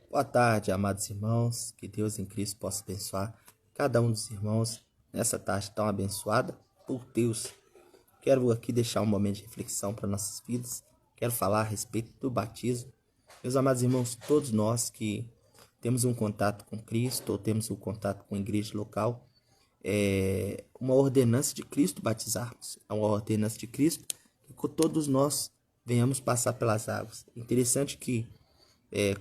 Boa tarde, amados irmãos. Que Deus em Cristo possa abençoar cada um dos irmãos nessa tarde tão abençoada por Deus. Quero aqui deixar um momento de reflexão para nossas vidas. Quero falar a respeito do batismo. Meus amados irmãos, todos nós que temos um contato com Cristo ou temos um contato com a igreja local, é uma ordenança de Cristo batizarmos. É uma ordenança de Cristo que todos nós venhamos passar pelas águas. Interessante que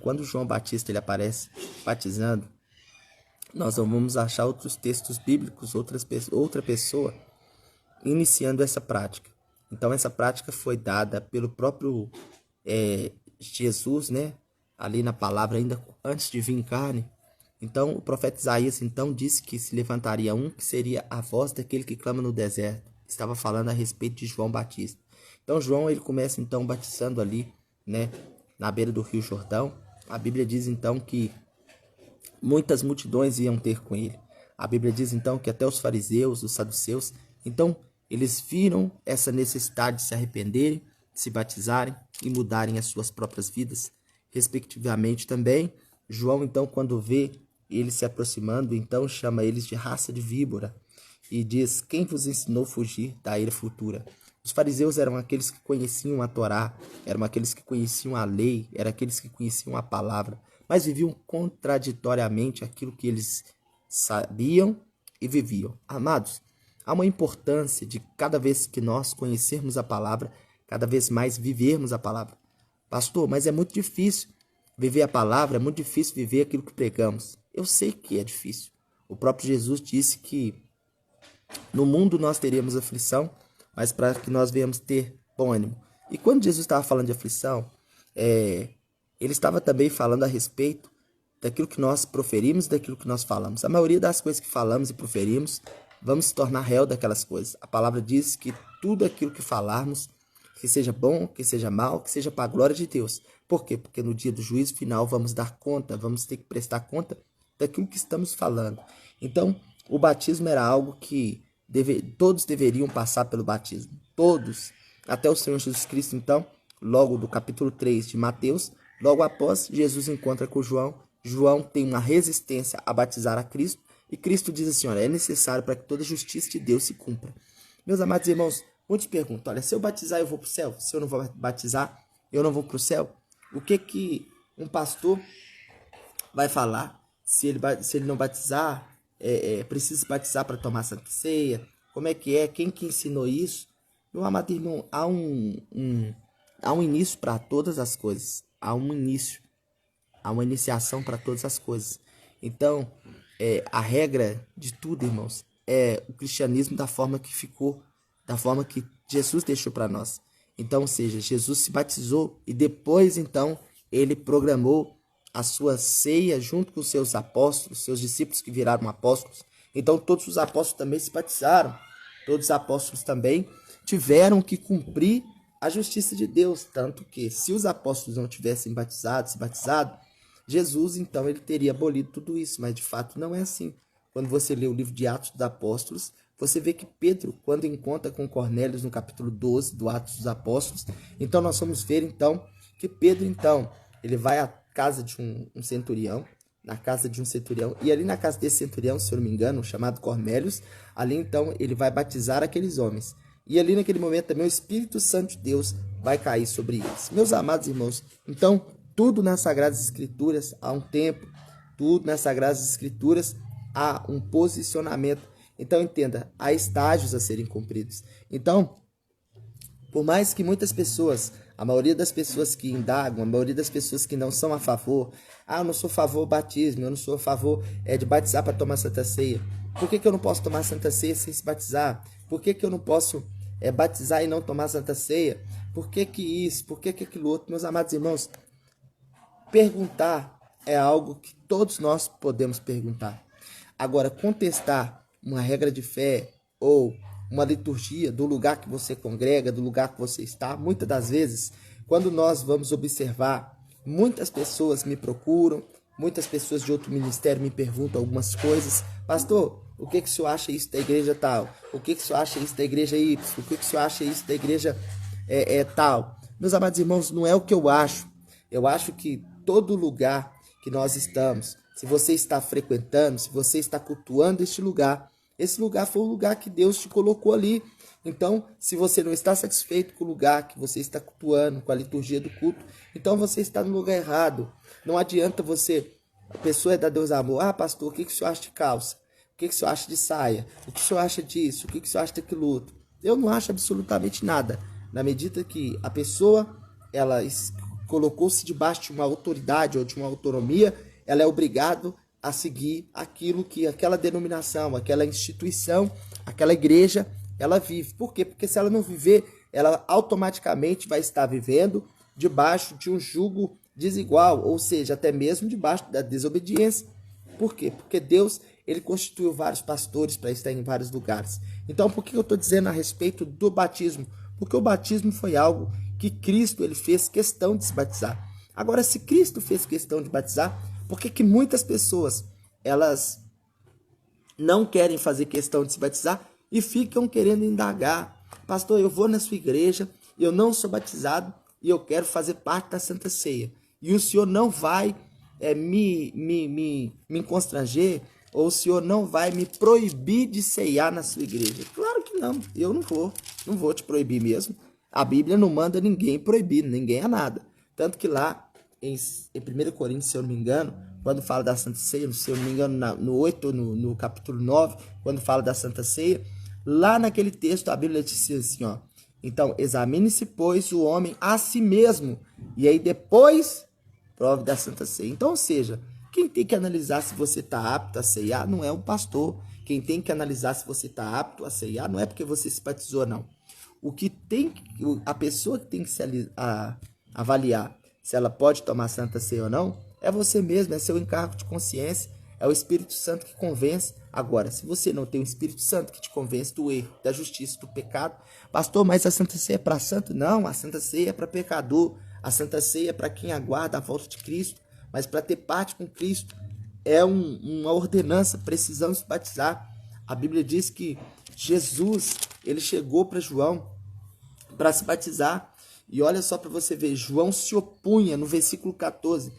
quando João Batista ele aparece batizando, nós não vamos achar outros textos bíblicos, outra pessoa iniciando essa prática. Então essa prática foi dada pelo próprio Jesus, né? Ali na palavra, ainda antes de vir em carne. Então o profeta Isaías então disse que se levantaria um que seria a voz daquele que clama no deserto. Estava falando a respeito de João Batista. Então João ele começa então batizando ali, né, na beira do Rio Jordão. A Bíblia diz então que muitas multidões iam ter com ele. A Bíblia diz então que até os fariseus, os saduceus, então eles viram essa necessidade de se arrependerem, de se batizarem e mudarem as suas próprias vidas, respectivamente também. João então, quando vê eles se aproximando, então chama eles de raça de víbora e diz: quem vos ensinou a fugir da ira futura? Os fariseus eram aqueles que conheciam a Torá, eram aqueles que conheciam a lei, eram aqueles que conheciam a palavra, mas viviam contraditoriamente aquilo que eles sabiam e viviam. Amados, há uma importância de cada vez que nós conhecermos a palavra, cada vez mais vivermos a palavra. Pastor, mas é muito difícil viver a palavra, é muito difícil viver aquilo que pregamos. Eu sei que é difícil. O próprio Jesus disse que no mundo nós teríamos aflição, mas para que nós venhamos ter bom ânimo. E quando Jesus estava falando de aflição, ele estava também falando a respeito daquilo que nós proferimos, daquilo que nós falamos. A maioria das coisas que falamos e proferimos, vamos se tornar réu daquelas coisas. A palavra diz que tudo aquilo que falarmos, que seja bom, que seja mal, que seja para a glória de Deus. Por quê? Porque no dia do juízo final vamos dar conta, vamos ter que prestar conta daquilo que estamos falando. Então, o batismo era algo que todos deveriam passar pelo batismo. Todos. Até o Senhor Jesus Cristo, então, logo do capítulo 3 de Mateus, logo após, Jesus encontra com João. João tem uma resistência a batizar a Cristo. E Cristo diz assim, olha, é necessário para que toda a justiça de Deus se cumpra. Meus amados irmãos, muitos perguntam, olha, se eu batizar eu vou para o céu? Se eu não vou batizar, eu não vou para o céu? O que um pastor vai falar se ele não batizar? Precisa se batizar para tomar Santa Ceia? Como é que é? Quem que ensinou isso? Meu amado irmão, há um início para todas as coisas. Há um início. Há uma iniciação para todas as coisas. Então, a regra de tudo, irmãos, é o cristianismo da forma que ficou, da forma que Jesus deixou para nós. Então, ou seja, Jesus se batizou e depois, então, ele programou a sua ceia junto com os seus apóstolos, seus discípulos que viraram apóstolos. Então, todos os apóstolos também se batizaram. Todos os apóstolos também tiveram que cumprir a justiça de Deus. Tanto que, se os apóstolos não tivessem se batizado, Jesus, então, ele teria abolido tudo isso. Mas, de fato, não é assim. Quando você lê o livro de Atos dos Apóstolos, você vê que Pedro, quando encontra com Cornélios no capítulo 12 do Atos dos Apóstolos, então nós vamos ver, então, que Pedro, então, ele vai à casa de um centurião, na casa de um centurião, e ali na casa desse centurião, se eu não me engano, chamado Cornélios, ali, então, ele vai batizar aqueles homens. E ali, naquele momento, também o Espírito Santo de Deus vai cair sobre eles. Meus amados irmãos, então, tudo nas Sagradas Escrituras há um tempo, tudo nas Sagradas Escrituras há um posicionamento. Então, entenda, há estágios a serem cumpridos. Então, por mais que muitas pessoas, a maioria das pessoas que indagam, a maioria das pessoas que não são a favor, eu não sou a favor do batismo, eu não sou a favor de batizar para tomar Santa Ceia. Por que eu não posso tomar Santa Ceia sem se batizar? Por que eu não posso batizar e não tomar Santa Ceia? Por que isso? Por que aquilo outro? Meus amados irmãos, perguntar é algo que todos nós podemos perguntar. Agora, contestar uma regra de fé ou uma liturgia do lugar que você congrega, do lugar que você está, muitas das vezes, quando nós vamos observar, muitas pessoas me procuram, muitas pessoas de outro ministério me perguntam algumas coisas. Pastor, o que o senhor acha isso da igreja tal? O que o senhor acha isso da igreja Y? O que o senhor acha isso da igreja tal? Meus amados irmãos, não é o que eu acho. Eu acho que todo lugar que nós estamos, se você está frequentando, se você está cultuando este lugar, esse lugar foi o lugar que Deus te colocou ali. Então, se você não está satisfeito com o lugar que você está cultuando, com a liturgia do culto, então você está no lugar errado. Não adianta você, a pessoa é da Deus Amor, pastor, o que o senhor acha de calça? O que o senhor acha de saia? O que o senhor acha disso? O que o senhor acha daquilo outro? Eu não acho absolutamente nada. Na medida que a pessoa, ela colocou-se debaixo de uma autoridade ou de uma autonomia, ela é obrigada a seguir aquilo que aquela denominação, aquela instituição, aquela igreja, ela vive. Por quê? Porque se ela não viver, ela automaticamente vai estar vivendo debaixo de um jugo desigual, ou seja, até mesmo debaixo da desobediência. Por quê? Porque Deus, ele constituiu vários pastores para estar em vários lugares. Então, por que eu estou dizendo a respeito do batismo? Porque o batismo foi algo que Cristo, ele fez questão de se batizar. Agora, se Cristo fez questão de batizar, por que muitas pessoas, elas não querem fazer questão de se batizar e ficam querendo indagar? Pastor, eu vou na sua igreja, eu não sou batizado e eu quero fazer parte da Santa Ceia. E o senhor não vai me constranger, ou o senhor não vai me proibir de ceiar na sua igreja? Claro que não, eu não vou te proibir mesmo. A Bíblia não manda ninguém proibir, ninguém a nada. Tanto que lá em 1 Coríntios, se eu não me engano, quando fala da Santa Ceia, se eu não me engano, no 8, no capítulo 9, quando fala da Santa Ceia, lá naquele texto a Bíblia diz assim, ó, então examine-se, pois, o homem a si mesmo, e aí depois prove da Santa Ceia. Então, ou seja, quem tem que analisar se você está apto a ceiar não é o pastor. Quem tem que analisar se você está apto a ceiar não é porque você se batizou, não. O que tem, a pessoa que tem que se avaliar se ela pode tomar Santa Ceia ou não, é você mesmo, é seu encargo de consciência, é o Espírito Santo que convence. Agora, se você não tem o Espírito Santo que te convence do erro, da justiça, do pecado, pastor, mas a Santa Ceia é para santo? Não, a Santa Ceia é para pecador, a Santa Ceia é para quem aguarda a volta de Cristo, mas para ter parte com Cristo é uma ordenança, precisamos se batizar. A Bíblia diz que Jesus, ele chegou para João para se batizar. E olha só para você ver, João se opunha no versículo 14,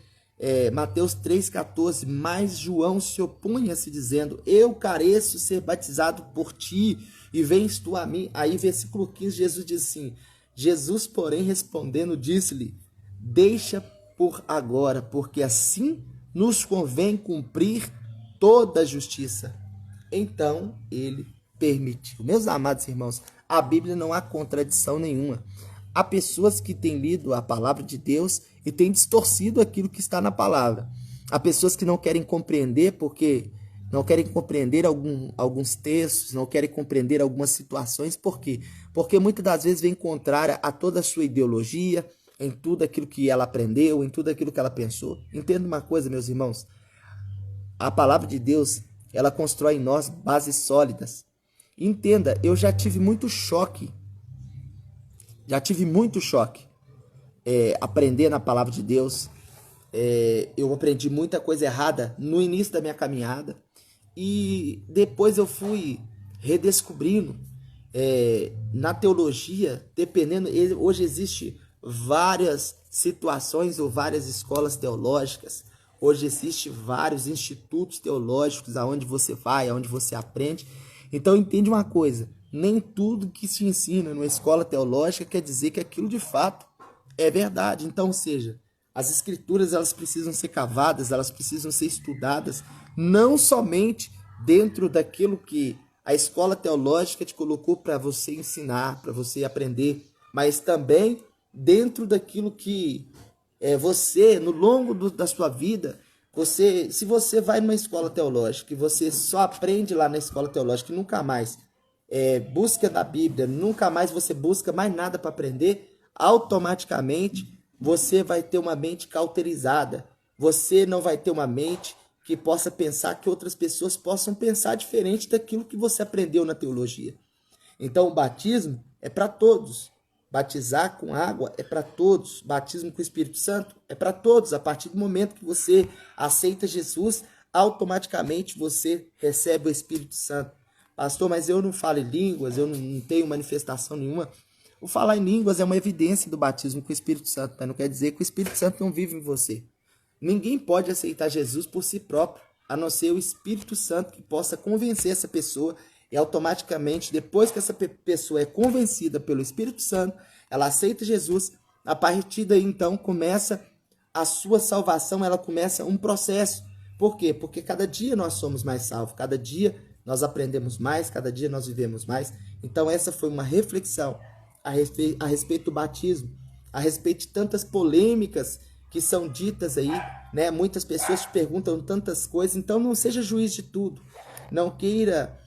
Mateus 3,14, mas João se opunha-se dizendo, eu careço ser batizado por ti, e vens tu a mim. Aí versículo 15, Jesus diz assim, Jesus, porém, respondendo, disse-lhe, deixa por agora, porque assim nos convém cumprir toda a justiça. Então, ele permitiu. Meus amados irmãos, a Bíblia não há contradição nenhuma. Há pessoas que têm lido a palavra de Deus e têm distorcido aquilo que está na palavra. Há pessoas que não querem compreender porque não querem compreender alguns textos, não querem compreender algumas situações. Por quê? Porque muitas das vezes vem contrária a toda a sua ideologia, em tudo aquilo que ela aprendeu, em tudo aquilo que ela pensou. Entenda uma coisa, meus irmãos. A palavra de Deus, ela constrói em nós bases sólidas. Entenda, eu já tive muito choque. Aprender na palavra de Deus. Eu aprendi muita coisa errada no início da minha caminhada. E depois eu fui redescobrindo na teologia, dependendo. Hoje existe várias situações ou várias escolas teológicas. Hoje existe vários institutos teológicos aonde você vai, aonde você aprende. Então entende uma coisa, nem tudo que se ensina numa escola teológica quer dizer que aquilo de fato é verdade. Então, ou seja, as escrituras, elas precisam ser cavadas, elas precisam ser estudadas, não somente dentro daquilo que a escola teológica te colocou para você ensinar, para você aprender, mas também dentro daquilo que você, no longo da sua vida, se você vai numa escola teológica e você só aprende lá na escola teológica e nunca mais busca na Bíblia, nunca mais você busca mais nada para aprender, automaticamente você vai ter uma mente cauterizada. Você não vai ter uma mente que possa pensar que outras pessoas possam pensar diferente daquilo que você aprendeu na teologia. Então o batismo é para todos. Batizar com água é para todos. Batismo com o Espírito Santo é para todos. A partir do momento que você aceita Jesus, automaticamente você recebe o Espírito Santo. Pastor, mas eu não falo em línguas, eu não tenho manifestação nenhuma. O falar em línguas é uma evidência do batismo com o Espírito Santo, mas não quer dizer que o Espírito Santo não vive em você. Ninguém pode aceitar Jesus por si próprio, a não ser o Espírito Santo que possa convencer essa pessoa, e automaticamente, depois que essa pessoa é convencida pelo Espírito Santo, ela aceita Jesus. A partir daí, então, começa a sua salvação, ela começa um processo. Por quê? Porque cada dia nós somos mais salvos, cada dia nós aprendemos mais, cada dia nós vivemos mais. Então essa foi uma reflexão a respeito do batismo, a respeito de tantas polêmicas que são ditas aí, né? Muitas pessoas te perguntam tantas coisas, então não seja juiz de tudo. Não queira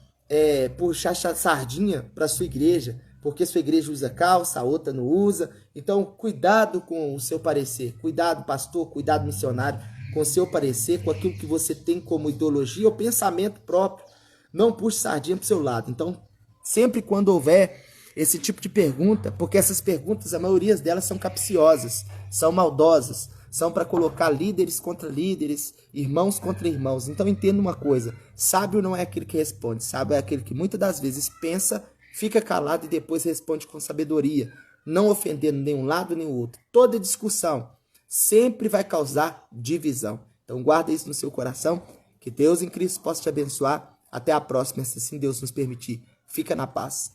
puxar sardinha para sua igreja, porque sua igreja usa calça, a outra não usa. Então, cuidado com o seu parecer. Cuidado, pastor, cuidado, missionário, com o seu parecer, com aquilo que você tem como ideologia ou pensamento próprio. Não puxe sardinha para o seu lado. Então, sempre quando houver esse tipo de pergunta, porque essas perguntas, a maioria delas são capciosas, são maldosas, são para colocar líderes contra líderes, irmãos contra irmãos. Então, entenda uma coisa, sábio não é aquele que responde, sábio é aquele que muitas das vezes pensa, fica calado e depois responde com sabedoria, não ofendendo nenhum lado nem o outro. Toda discussão sempre vai causar divisão. Então, guarda isso no seu coração, que Deus em Cristo possa te abençoar. Até a próxima, se assim Deus nos permitir. Fica na paz.